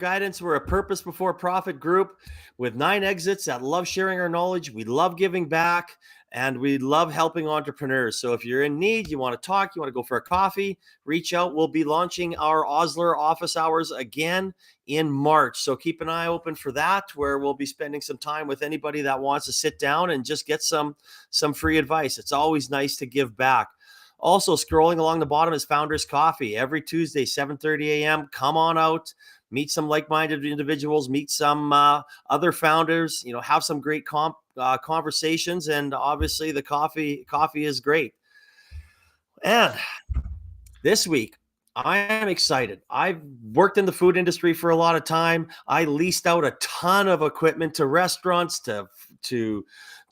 Guidance. We're a purpose before profit group with 9 exits that love sharing our knowledge. We love giving back and we love helping entrepreneurs. So if you're in need, you want to talk, you want to go for a coffee, reach out. We'll be launching our Osler office hours again in March. So keep an eye open for that, where we'll be spending some time with anybody that wants to sit down and just get some free advice. It's always nice to give back. Also, scrolling along the bottom is Founders Coffee every Tuesday, 7:30 a.m. Come on out, meet some like-minded individuals, meet some other founders, have some great conversations. And obviously the coffee is great. And this week, I am excited. I've worked in the food industry for a lot of time. I leased out a ton of equipment to restaurants, to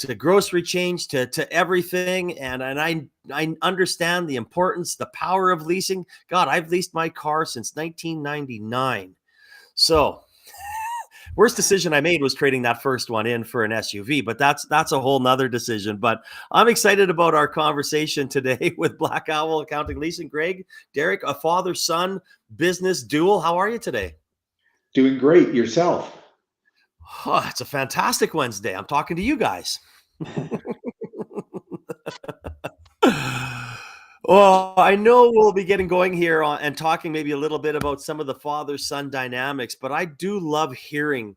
the grocery chains, to everything. And I understand the importance, the power of leasing. God, I've leased my car since 1999. So worst decision I made was trading that first one in for an SUV, but that's a whole nother decision. But I'm excited about our conversation today with Black Owl Accounting Leasing. Greg, Derek, a father-son business duel. How are you today? Doing great. Yourself? Oh, it's a fantastic Wednesday. I'm talking to you guys. Well, I know we'll be getting going here and talking maybe a little bit about some of the father-son dynamics, but I do love hearing,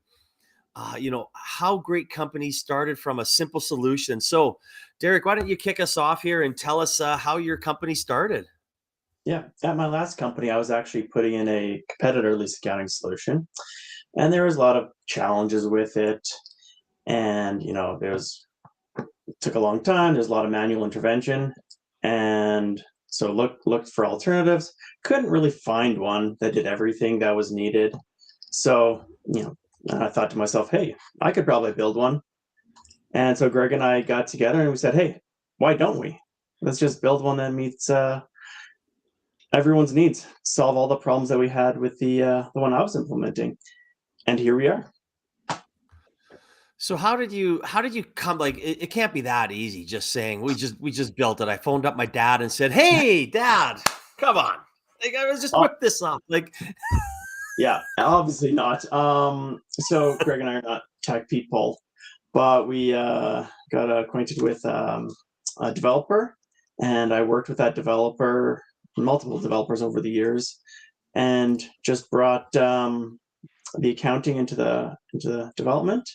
how great companies started from a simple solution. So, Derek, why don't you kick us off here and tell us how your company started? Yeah, at my last company, I was actually putting in a competitor lease accounting solution, and there was a lot of challenges with it. And, it took a long time. There's a lot of manual intervention. And so looked for alternatives, couldn't really find one that did everything that was needed. So, I thought to myself, hey, I could probably build one. And so Greg and I got together and we said, hey, why don't we? Let's just build one that meets everyone's needs, solve all the problems that we had with the one I was implementing. And here we are. So how did you come, like, it can't be that easy just saying we just built it. I phoned up my dad and said, hey dad, come on, like, I was just whip this up, like. Yeah, obviously not. So Greg and I are not tech people, but we got acquainted with a developer, and I worked with that developer, multiple developers over the years, and just brought the accounting into the development.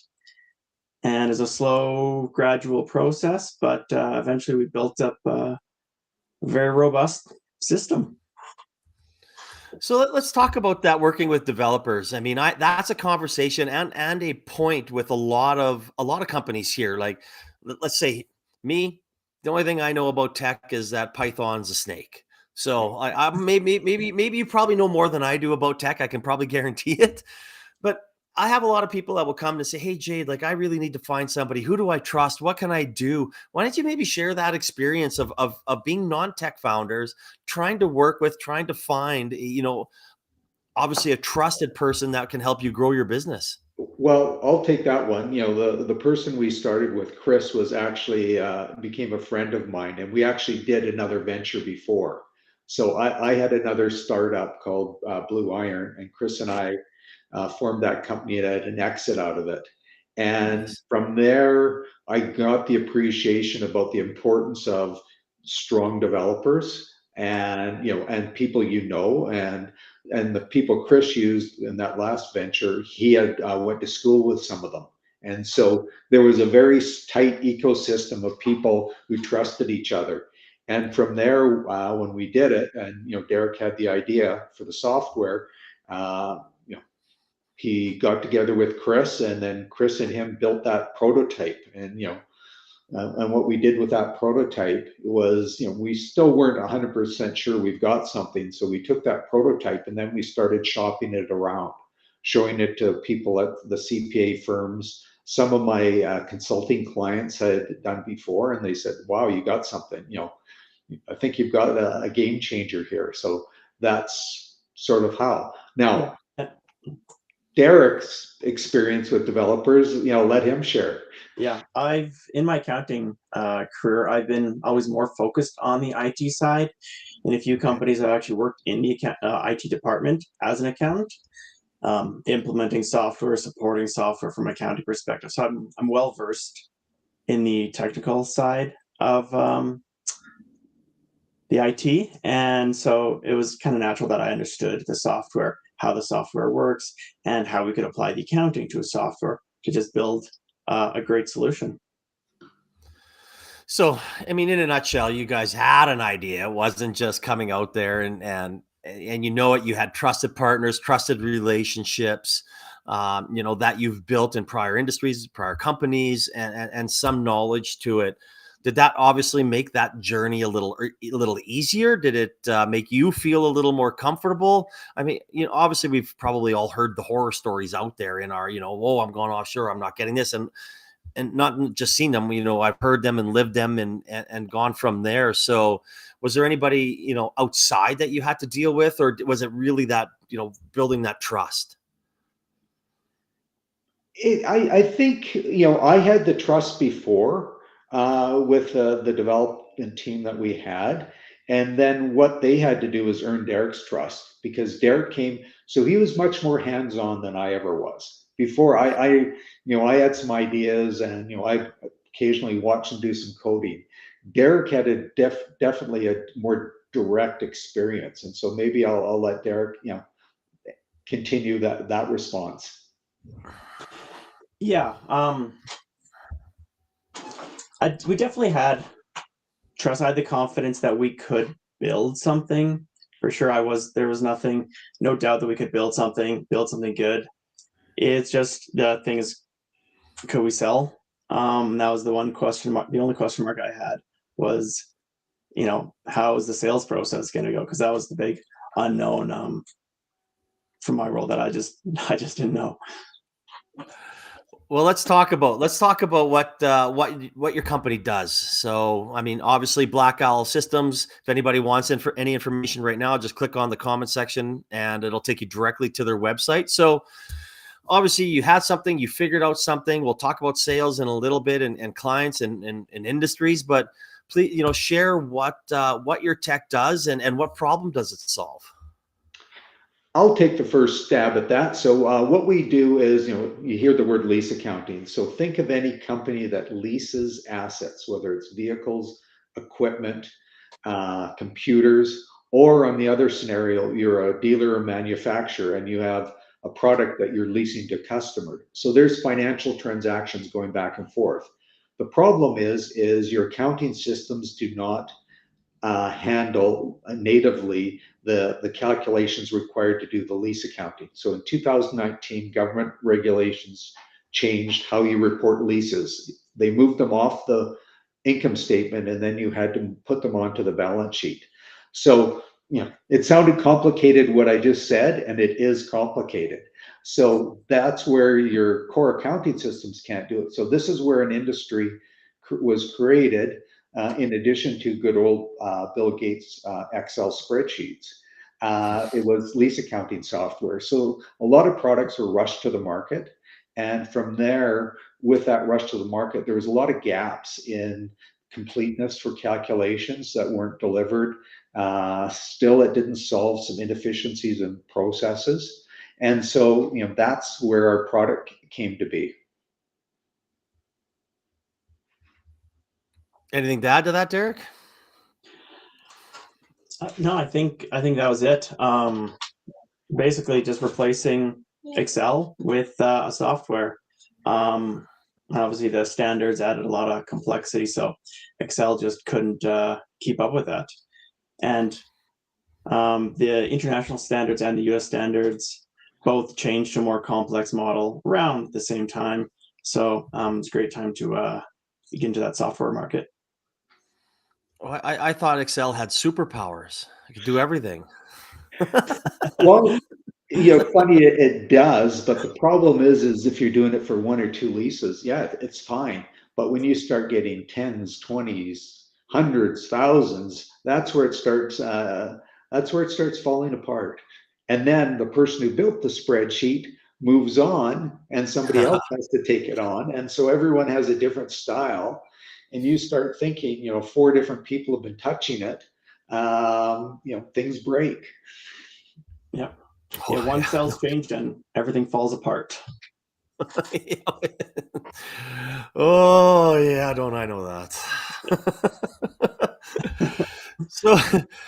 And it's a slow, gradual process, but eventually we built up a very robust system. So let's talk about that, working with developers. I mean, that's a conversation and a point with a lot of companies here. Like, let's say me, the only thing I know about tech is that Python's a snake. So I maybe you probably know more than I do about tech. I can probably guarantee it. But I have a lot of people that will come and say, hey, Jade, like, I really need to find somebody. Who do I trust? What can I do? Why don't you maybe share that experience of being non-tech founders, trying to work with, trying to find, obviously a trusted person that can help you grow your business? Well, I'll take that one. The person we started with, Chris, was actually became a friend of mine, and we actually did another venture before. So I had another startup called Blue Iron, and Chris and I formed that company and had an exit out of it. And from there, I got the appreciation about the importance of strong developers and people, and the people Chris used in that last venture, he had went to school with some of them. And so there was a very tight ecosystem of people who trusted each other. And from there, when we did it, and Derek had the idea for the software, he got together with Chris, and then Chris and him built that prototype. And and what we did with that prototype was, we still weren't 100% sure we've got something. So we took that prototype and then we started shopping it around, showing it to people at the CPA firms. Some of my consulting clients had done before, and they said, wow, you got something, I think you've got a game changer here. So that's sort of how. Now, Derek's experience with developers, let him share. Yeah, in my accounting career, I've been always more focused on the IT side. In a few companies, I've actually worked in the IT department as an accountant. implementing software, supporting software from an accounting perspective. So I'm well versed in the technical side of the IT, and so it was kind of natural that I understood the software, how the software works, and how we could apply the accounting to a software to just build a great solution. So, I mean, in a nutshell, you guys had an idea. It wasn't just coming out there and you know it. You had trusted partners, trusted relationships, that you've built in prior industries, prior companies, and some knowledge to it. Did that obviously make that journey a little easier? Did it make you feel a little more comfortable? I mean, obviously we've probably all heard the horror stories out there in our, oh, I'm going offshore, I'm not getting this, and not just seen them, I've heard them and lived them and gone from there. So was there anybody, outside that you had to deal with, or was it really that, building that trust? I think, I had the trust before with the development team that we had. And then what they had to do was earn Derek's trust, because Derek came, so he was much more hands-on than I ever was. Before I had some ideas, and, I occasionally watched him do some coding. Derek had definitely a more direct experience. And so maybe I'll let Derek, continue that response. Yeah, we definitely had trust. I had the confidence that we could build something. For sure, there was no doubt that we could build something good. It's just the thing is, could we sell? That was the one question mark. The only question mark I had was, how is the sales process going to go? Because that was the big unknown from my role that I just didn't know. Well, let's talk about what your company does. So, I mean, obviously, Black Owl Systems. If anybody wants any information right now, just click on the comment section, and it'll take you directly to their website. So, obviously, you had something, you figured out something. We'll talk about sales in a little bit, and clients and industries. But please, share what your tech does and what problem does it solve. I'll take the first stab at that. So what we do is, you hear the word lease accounting. So think of any company that leases assets, whether it's vehicles, equipment, computers, or on the other scenario, you're a dealer or manufacturer and you have a product that you're leasing to customer. So there's financial transactions going back and forth. The problem is your accounting systems do not handle natively the calculations required to do the lease accounting. So in 2019, government regulations changed how you report leases. They moved them off the income statement, and then you had to put them onto the balance sheet. So, it sounded complicated what I just said, and it is complicated. So that's where your core accounting systems can't do it. So this is where an industry was created. In addition to good old Bill Gates Excel spreadsheets, it was lease accounting software. So a lot of products were rushed to the market. And from there, with that rush to the market, there was a lot of gaps in completeness for calculations that weren't delivered. Still, it didn't solve some inefficiencies in processes. And so, that's where our product came to be. Anything to add to that, Derek? No, I think that was it. Basically, just replacing Excel with a software. Obviously, the standards added a lot of complexity, so Excel just couldn't keep up with that. And the international standards and the U.S. standards both changed to a more complex model around the same time. So it's a great time to get into that software market. Well, I thought Excel had superpowers. I could do everything. Well, funny, it does, but the problem is if you're doing it for one or two leases, yeah, it's fine. But when you start getting 10s, 20s, hundreds, thousands, that's where it starts falling apart. And then the person who built the spreadsheet moves on, and somebody else has to take it on. And so everyone has a different style. And you start thinking, 4 different people have been touching it. Things break. Yeah. Yeah, one cell's changed and everything falls apart. Oh yeah, don't I know that? So,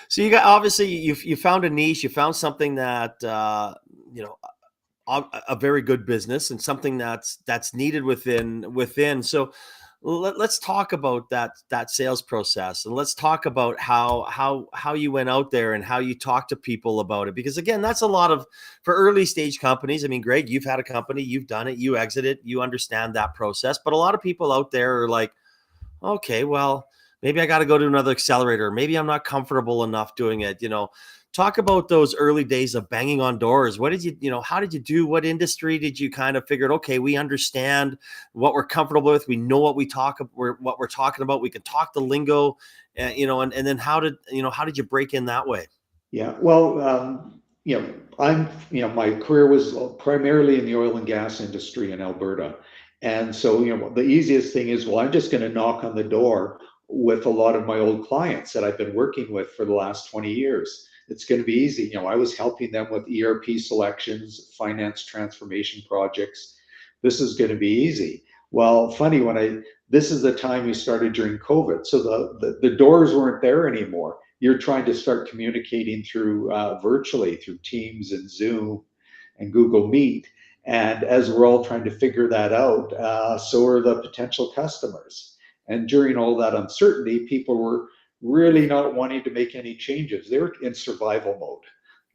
so you got obviously you found a niche, you found something that you know a very good business and something that's needed within. So let's talk about that sales process, and let's talk about how you went out there and how you talked to people about it, because again, that's a lot of for early stage companies. I mean, Greg, you've had a company, you've done it, you exited, you understand that process, but a lot of people out there are like, okay, well, maybe I got to go to another accelerator. Maybe I'm not comfortable enough doing it. Talk about those early days of banging on doors. What did how did you do? What industry did you kind of figure, okay, we understand what we're comfortable with. We know what what we're talking about. We can talk the lingo, and then how did you break in that way? Yeah, well, my career was primarily in the oil and gas industry in Alberta. And so, the easiest thing is, well, I'm just going to knock on the door with a lot of my old clients that I've been working with for the last 20 years. It's going to be easy. I was helping them with ERP selections, finance transformation projects. This is going to be easy. Well, funny, this is the time we started during COVID. So the doors weren't there anymore. You're trying to start communicating through virtually through Teams and Zoom and Google Meet. And as we're all trying to figure that out, so are the potential customers. And during all that uncertainty, people were really not wanting to make any changes. They were in survival mode.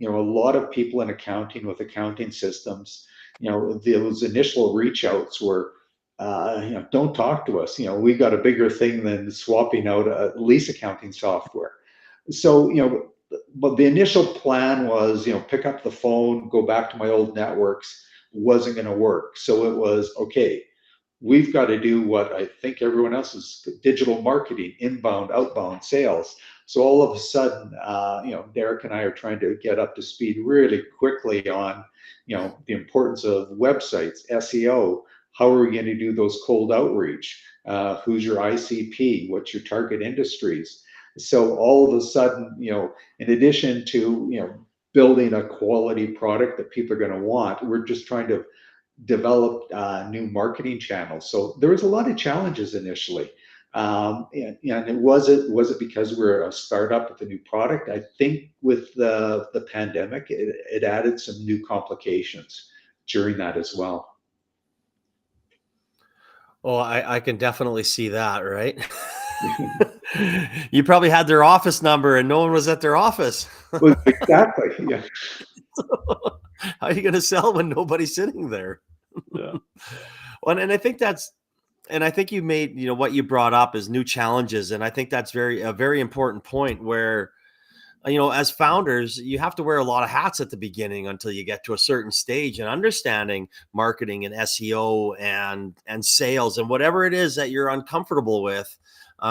A lot of people in accounting with accounting systems, those initial reach outs were, don't talk to us. We got a bigger thing than swapping out a lease accounting software. So, but the initial plan was, pick up the phone, go back to my old networks. Wasn't going to work. So it was, okay, we've got to do what I think everyone else is, digital marketing, inbound, outbound sales. So all of a sudden, Derek and I are trying to get up to speed really quickly on, the importance of websites, SEO. How are we going to do those cold outreach? Who's your ICP? What's your target industries? So all of a sudden, in addition to, building a quality product that people are going to want, we're just trying to develop new marketing channels. So there was a lot of challenges initially. And was it because we're a startup with a new product? I think with the pandemic, it added some new complications during that as well. Oh, I can definitely see that, right? You probably had their office number and no one was at their office. Well, exactly. Yeah. How are you going to sell when nobody's sitting there? Yeah. Well, and I think you made, what you brought up is new challenges. And I think that's a very important point where, as founders, you have to wear a lot of hats at the beginning until you get to a certain stage and understanding marketing and SEO and sales and whatever it is that you're uncomfortable with.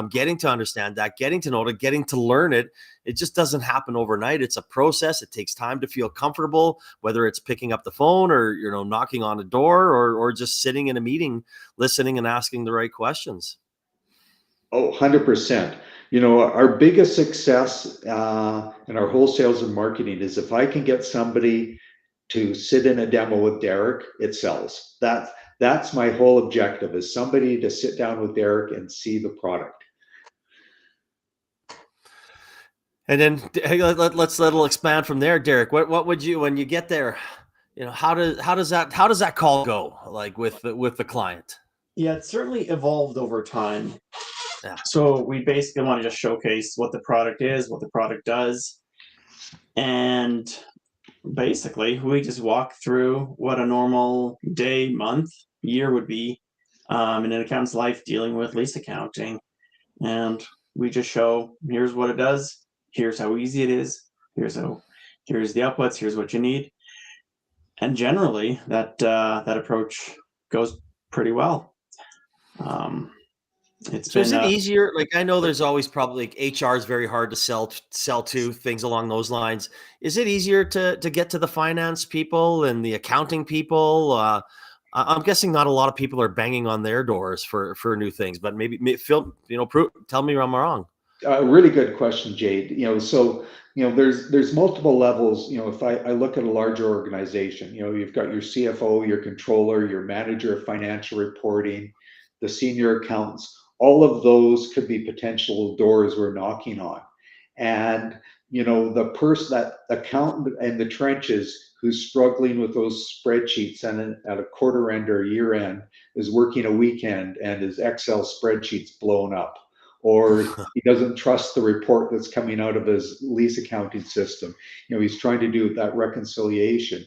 Getting to understand that, getting to know it, getting to learn it. It just doesn't happen overnight. It's a process. It takes time to feel comfortable, whether it's picking up the phone or, knocking on a door or just sitting in a meeting, listening and asking the right questions. Oh, 100%. Our biggest success in our whole sales and marketing is if I can get somebody to sit in a demo with Derek, it sells. That's my whole objective, is somebody to sit down with Derek and see the product. And then let's expand from there, Derek. What would you, when you get there, how does that call go, like with the client? Yeah, it's certainly evolved over time. Yeah. So we basically want to just showcase what the product is, what the product does. And basically we just walk through what a normal day, month, year would be in an accountant's life dealing with lease accounting. And we just show, here's what it does. Here's how easy it is. Here's the outputs. Here's what you need. And generally that approach goes pretty well. Is it easier? Like, I know there's always probably HR is very hard to sell to, things along those lines. Is it easier to get to the finance people and the accounting people? I'm guessing not a lot of people are banging on their doors for new things, but maybe Phil, tell me if I'm wrong. Really good question, Jade. So there's multiple levels. If I look at a larger organization, you've got your CFO, your controller, your manager of financial reporting, the senior accountants. All of those could be potential doors we're knocking on. And the person, that accountant in the trenches who's struggling with those spreadsheets and at a quarter end or year end is working a weekend and his Excel spreadsheet's blown up, or he doesn't trust the report that's coming out of his lease accounting system. He's trying to do that reconciliation.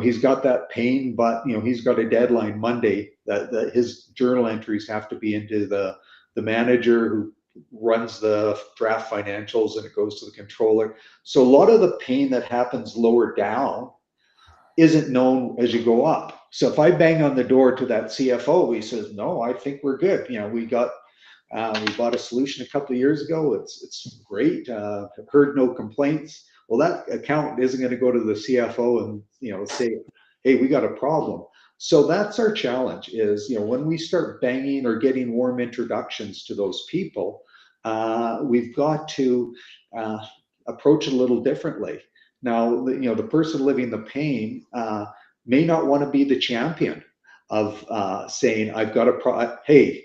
He's got that pain, but he's got a deadline Monday that his journal entries have to be into the manager who runs the draft financials, and it goes to the controller. So a lot of the pain that happens lower down isn't known as you go up. So if I bang on the door to that CFO, he says, "No, I think we're good. We bought a solution a couple of years ago. It's great. Heard no complaints." Well, that accountant isn't going to go to the CFO and say, "Hey, we got a problem." So that's our challenge is, when we start banging or getting warm introductions to those people, we've got to approach it a little differently. Now, the person living the pain may not want to be the champion of saying, "I've got hey,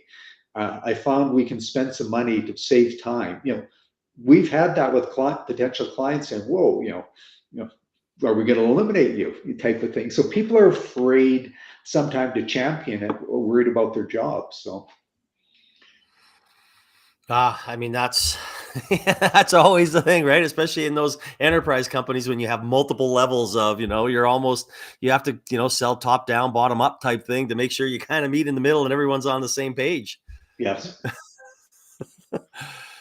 I found we can spend some money to save time." We've had that with potential clients saying, "Whoa, are we going to eliminate you?" type of thing. So people are afraid sometimes to champion it or worried about their jobs. So. I mean, that's that's always the thing, right? Especially in those enterprise companies when you have multiple levels of, you have to, sell top down, bottom up type thing to make sure you kind of meet in the middle and everyone's on the same page. Yes.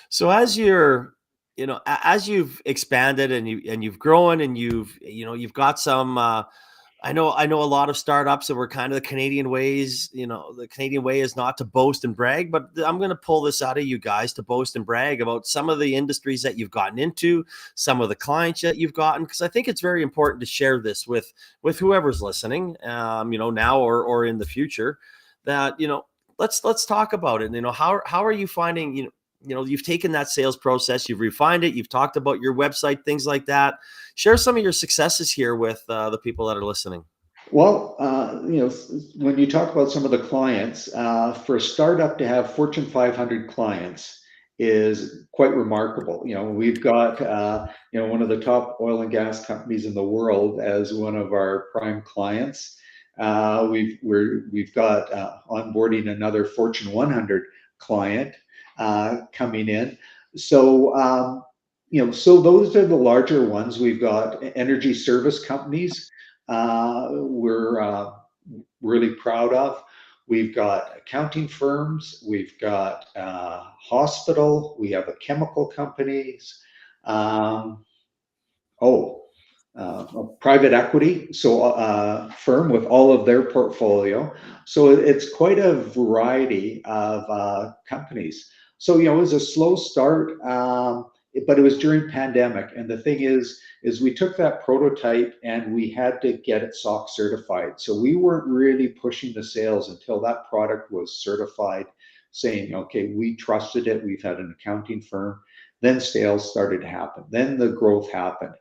So as as you've expanded and you've grown and you've got some, I know a lot of startups that were kind of the Canadian ways. The Canadian way is not to boast and brag, but I'm going to pull this out of you guys to boast and brag about some of the industries that you've gotten into, some of the clients that you've gotten, because I think it's very important to share this with whoever's listening, now or in the future, that, let's talk about it. How are you finding, you've taken that sales process, you've refined it, you've talked about your website, things like that. Share some of your successes here with the people that are listening. Well, when you talk about some of the clients, for a startup to have Fortune 500 clients is quite remarkable. We've got, one of the top oil and gas companies in the world as one of our prime clients. We've got onboarding another Fortune 100 client coming in. So, so those are the larger ones. We've got energy service companies we're really proud of. We've got accounting firms. We've got hospital. We have a chemical companies. Private equity, so firm with all of their portfolio. So it's quite a variety of companies. So, it was a slow start, but it was during pandemic. And the thing is we took that prototype and we had to get it SOC certified. So we weren't really pushing the sales until that product was certified, saying, okay, we trusted it. We've had an accounting firm. Then sales started to happen. Then the growth happened.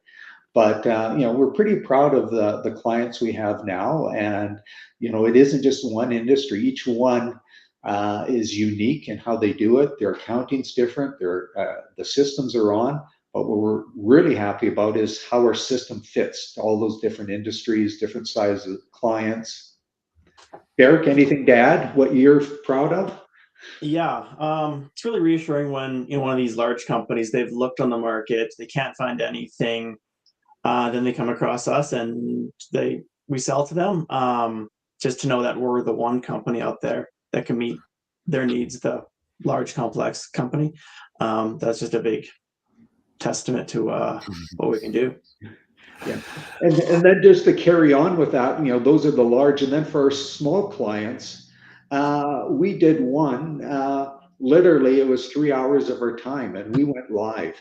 But, we're pretty proud of the clients we have now. And, it isn't just one industry. Each one is unique in how they do it. Their accounting's different. The systems are on. But what we're really happy about is how our system fits to all those different industries, different sizes of clients. Derek, anything to add? What you're proud of? Yeah, it's really reassuring when one of these large companies, they've looked on the market, they can't find anything. Then they come across us and we sell to them. Just to know that we're the one company out there that can meet their needs, the large complex company. That's just a big testament to what we can do. Yeah, and then just to carry on with that, those are the large, and then for our small clients, we did one. Literally, it was 3 hours of our time, and we went live.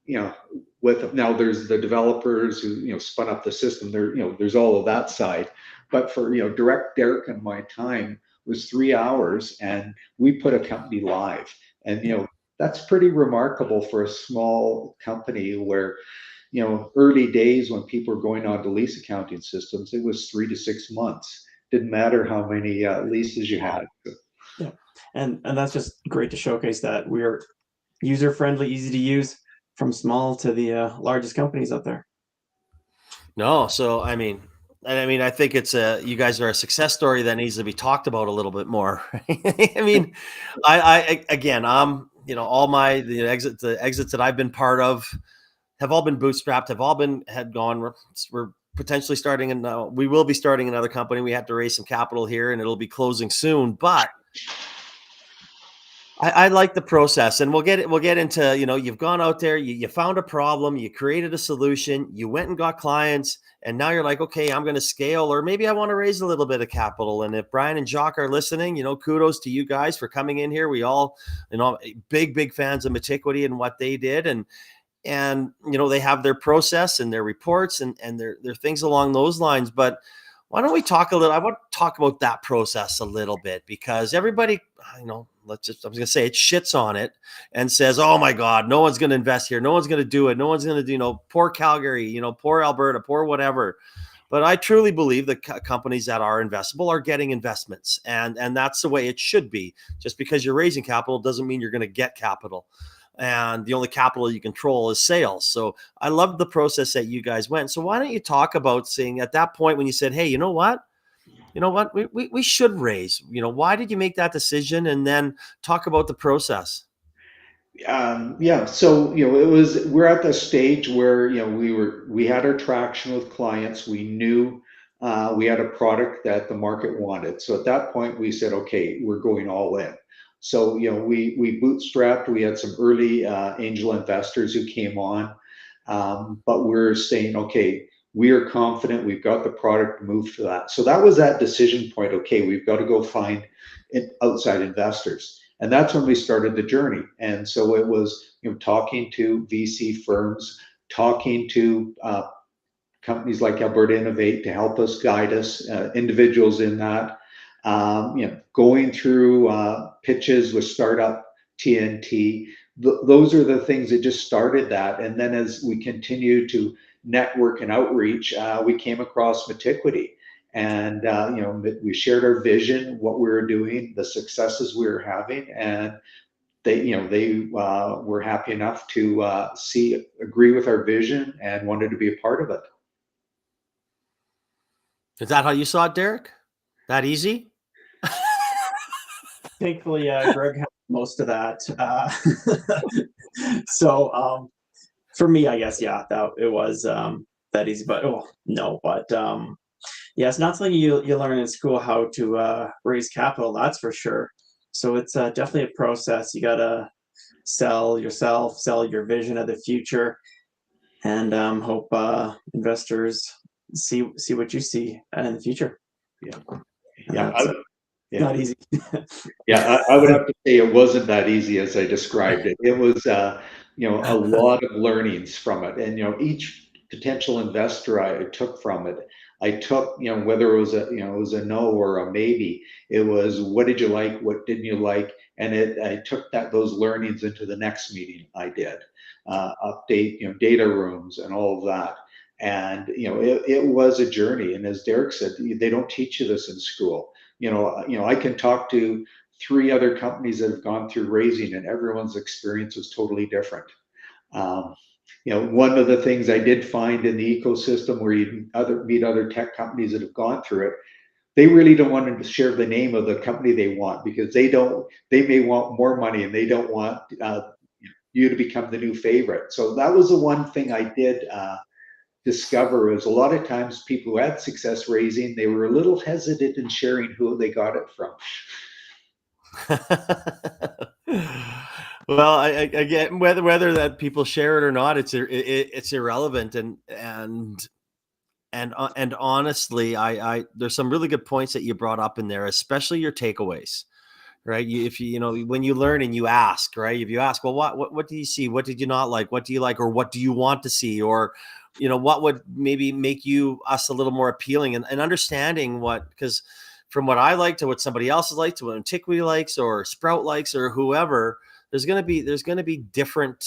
Now there's the developers who spun up the system. There's all of that side, but for direct Derek and my time was 3 hours, and we put a company live. And that's pretty remarkable for a small company where, early days when people were going on to lease accounting systems, it was 3 to 6 months. Didn't matter how many leases you had. Yeah, and that's just great to showcase that we're user friendly, easy to use, from small to the largest companies out there. No, so I think it's you guys are a success story that needs to be talked about a little bit more. I mean, I again, all the exits that I've been part of have all been bootstrapped, had gone. We're potentially starting, and we will be starting another company. We have to raise some capital here, and it'll be closing soon. But I like the process, and we'll get into, you've gone out there, you found a problem, you created a solution, you went and got clients, and now you're like, okay, I'm going to scale, or maybe I want to raise a little bit of capital. And if Bryan and Jacques are listening, kudos to you guys for coming in here. We all, big fans of Metiquity and what they did, and they have their process and their reports and their things along those lines. But why don't we talk a little? I want to talk about that process a little bit, because everybody, I'm going to say it, shits on it and says, oh my God, no one's going to invest here. No one's going to do it. No one's going to do, poor Calgary, poor Alberta, poor whatever. But I truly believe that companies that are investable are getting investments. And that's the way it should be. Just because you're raising capital doesn't mean you're going to get capital. And the only capital you control is sales. So I love the process that you guys went. So why don't you talk about seeing at that point when you said, hey, you know what, we should raise, why did you make that decision? And then talk about the process. So, we're at the stage where, we had our traction with clients. We knew we had a product that the market wanted. So at that point we said, okay, we're going all in. So, we bootstrapped. We had some early angel investors who came on, but we're saying, okay, we are confident we've got the product to move to that. So that was that decision point. Okay, we've got to go find outside investors. And that's when we started the journey. And so it was, talking to VC firms, talking to companies like Alberta Innovate to help us, guide us, individuals in that. Going through pitches with Startup TNT. Those are the things that just started that. And then as we continue to network and outreach, we came across Metiquity. And, we shared our vision, what we were doing, the successes we were having. And they were happy enough to agree with our vision and wanted to be a part of it. Is that how you saw it, Derek? That easy? Thankfully, Greg had most of that. So for me, I guess, yeah, that it was that easy. But no, but yeah, it's not something you learn in school, how to raise capital. That's for sure. So it's definitely a process. You gotta sell yourself, sell your vision of the future, and hope investors see what you see in the future. Not easy. I would have to say it wasn't that easy as I described it. It was, a lot of learnings from it, and each potential investor I took from it. I took, whether it was a no or a maybe. It was, what did you like? What didn't you like? And I took those learnings into the next meeting I did, update, data rooms and all of that. And it was a journey. And as Derek said, they don't teach you this in school. I can talk to 3 other companies that have gone through raising, and everyone's experience was totally different. One of the things I did find in the ecosystem where you meet other tech companies that have gone through it, they really don't want to share the name of the company they want, because they may want more money and they don't want you to become the new favorite. So that was the one thing I did discover, is a lot of times people who had success raising, they were a little hesitant in sharing who they got it from. Well, again, whether that people share it or not, it's irrelevant. And honestly, I there's some really good points that you brought up in there, especially your takeaways, right? If when you learn and you ask, right? If you ask, well, what do you see? What did you not like? What do you like? Or what do you want to see? Or, what would maybe make us a little more appealing, and understanding because from what I like to what somebody else likes, to what Metiquity likes or Sprout likes or whoever, there's going to be different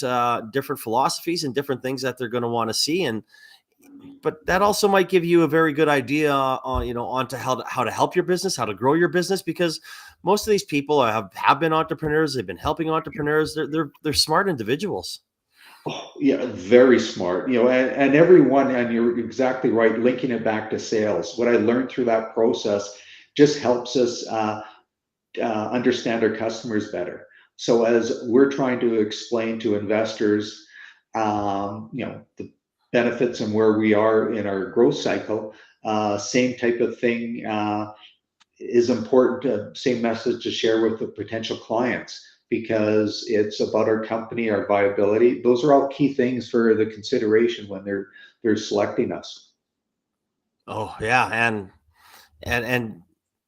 philosophies and different things that they're going to want to see. But that also might give you a very good idea on, onto how to help your business, how to grow your business, because most of these people have been entrepreneurs. They've been helping entrepreneurs. They're smart individuals. Oh, yeah, very smart. And everyone, and you're exactly right, linking it back to sales. What I learned through that process just helps us understand our customers better. So as we're trying to explain to investors, the benefits and where we are in our growth cycle, same type of thing is important, same message to share with the potential clients, because it's about our company, our viability. Those are all key things for the consideration when they're selecting us. Oh yeah, and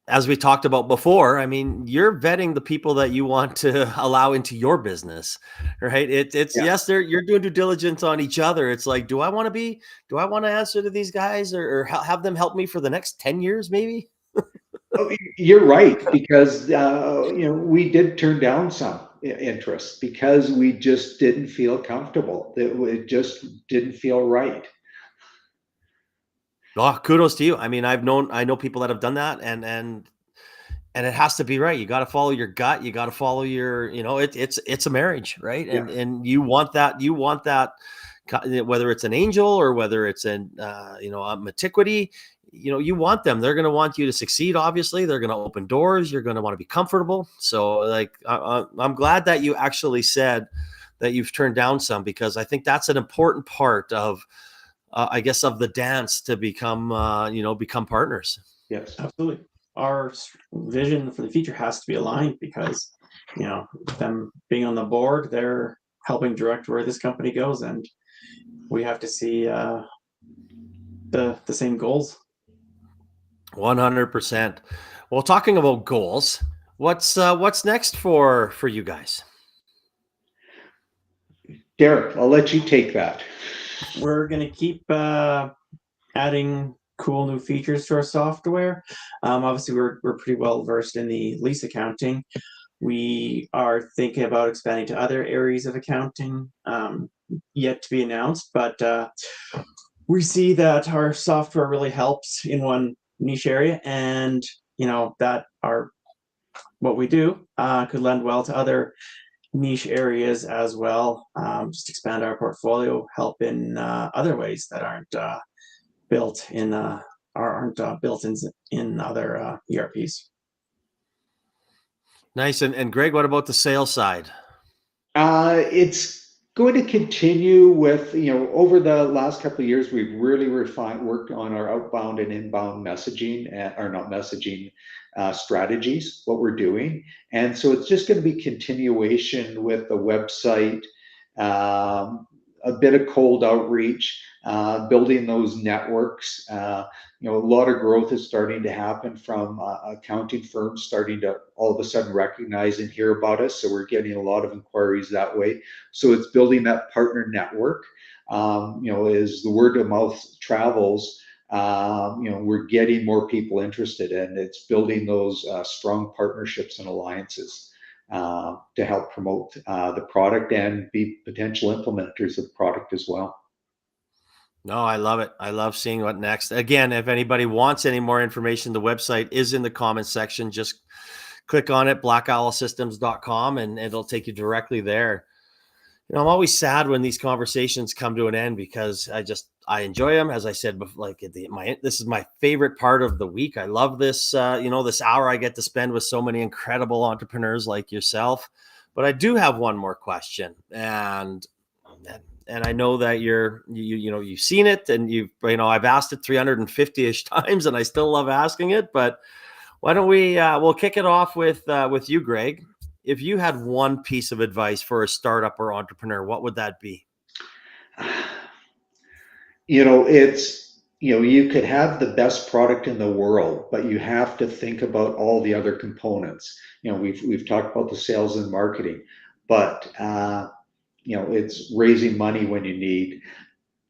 as we talked about before, I mean, you're vetting the people that you want to allow into your business, right? It's Yeah. yes, you're doing due diligence on each other. It's like, do I want to answer to these guys, or have them help me for the next 10 years, maybe? Oh, you're right, because we did turn down some interest because we just didn't feel comfortable. It just didn't feel right. Oh, kudos to you. I mean, I know people that have done that, and it has to be right. You got to follow your gut. You got to follow your, it's a marriage, right? Yeah. And you want that, whether it's an angel or whether it's a Metiquity, you want them. They're going to want you to succeed. Obviously, they're going to open doors. You're going to want to be comfortable. So, like, I'm glad that you actually said that you've turned down some, because I think that's an important part of, I guess, of the dance to become partners. Yes. Absolutely. Our vision for the future has to be aligned, because, them being on the board, they're helping direct where this company goes, and we have to see the same goals. 100%. Well, talking about goals, what's next for you guys? Derek, I'll let you take that. We're going to keep adding cool new features to our software. Obviously, we're pretty well versed in the lease accounting. We are thinking about expanding to other areas of accounting, yet to be announced, but we see that our software really helps in one niche area, and that what we do could lend well to other niche areas as well. Just expand our portfolio, help in other ways that aren't built in built in other ERPs. Nice. And Greg, what about the sales side? It's going to continue with, over the last couple of years, we've really worked on our outbound and inbound messaging, or not messaging, strategies, what we're doing. And so it's just going to be continuation with the website, a bit of cold outreach, building those networks. A lot of growth is starting to happen from accounting firms starting to all of a sudden recognize and hear about us. So we're getting a lot of inquiries that way. So it's building that partner network. As the word of mouth travels, we're getting more people interested, and it's building those strong partnerships and alliances to help promote the product and be potential implementers of the product as well. No, I love it. I love seeing what next. Again, if anybody wants any more information, the website is in the comments section. Just click on it, blackowlsystems.com, and it'll take you directly there. I'm always sad when these conversations come to an end, because I enjoy them. As I said before, this is my favorite part of the week. I love this, this hour I get to spend with so many incredible entrepreneurs like yourself. But I do have one more question, and I know that you've seen it, and I've asked it 350-ish times, and I still love asking it. But why don't we'll kick it off with you, Greg. If you had one piece of advice for a startup or entrepreneur, what would that be? You could have the best product in the world, but you have to think about all the other components. We've talked about the sales and marketing, but it's raising money when you need.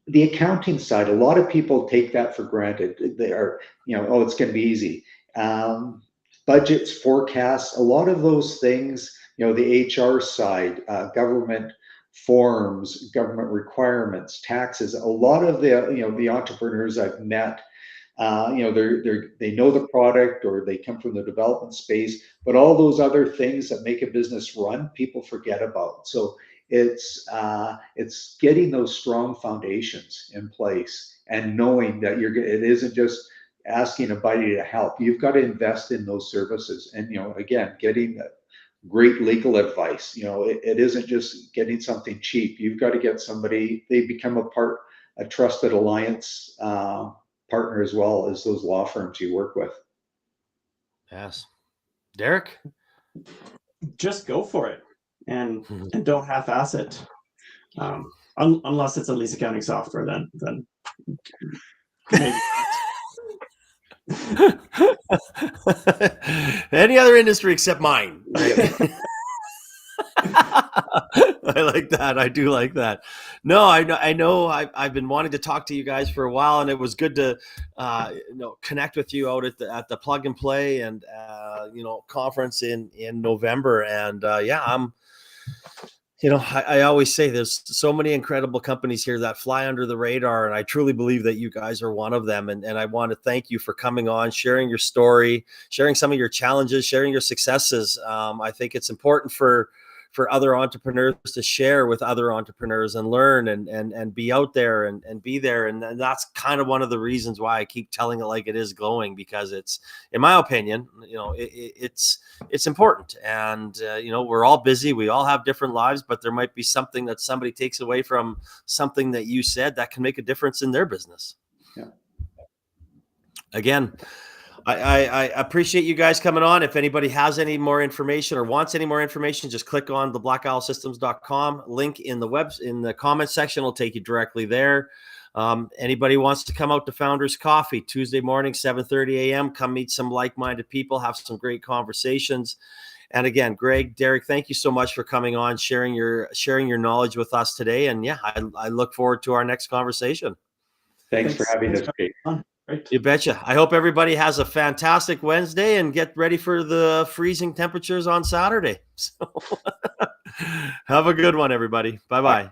The accounting side, a lot of people take that for granted. They are, it's going to be easy. Budgets, forecasts, a lot of those things the HR side, government forms, government requirements, taxes. A lot of the entrepreneurs I've met, they know the product or they come from the development space, but all those other things that make a business run, people forget about. So it's getting those strong foundations in place and knowing that it isn't just asking a buddy to help. You've got to invest in those services, and again, getting great legal advice. It isn't just getting something cheap. You've got to get somebody. They become a trusted alliance partner as well as those law firms you work with. Yes, Derek, just go for it and don't half-ass it. Unless it's a lease accounting software, then maybe. Any other industry except mine. Right? I like that. I do like that. No, I know. I've been wanting to talk to you guys for a while, and it was good to connect with you out at the Plug and Play and conference in November. And I always say there's so many incredible companies here that fly under the radar, and I truly believe that you guys are one of them. And I want to thank you for coming on, sharing your story, sharing some of your challenges, sharing your successes. I think it's important for other entrepreneurs to share with other entrepreneurs and learn and be out there and be there. And that's kind of one of the reasons why I keep telling it like it is going, because it's, in my opinion, it's important. And, we're all busy. We all have different lives, but there might be something that somebody takes away from something that you said that can make a difference in their business. Yeah. Again, I appreciate you guys coming on. If anybody has any more information or wants any more information, just click on the blackowlsystems.com link in the comment section. Will take you directly there. Anybody wants to come out to Founders Coffee Tuesday morning, 7:30 a.m. Come meet some like-minded people, have some great conversations. And again, Greg, Derek, thank you so much for coming on, sharing your knowledge with us today. And I look forward to our next conversation. Thanks for having us. Right. You betcha. I hope everybody has a fantastic Wednesday and get ready for the freezing temperatures on Saturday. So have a good one, everybody. Bye-bye.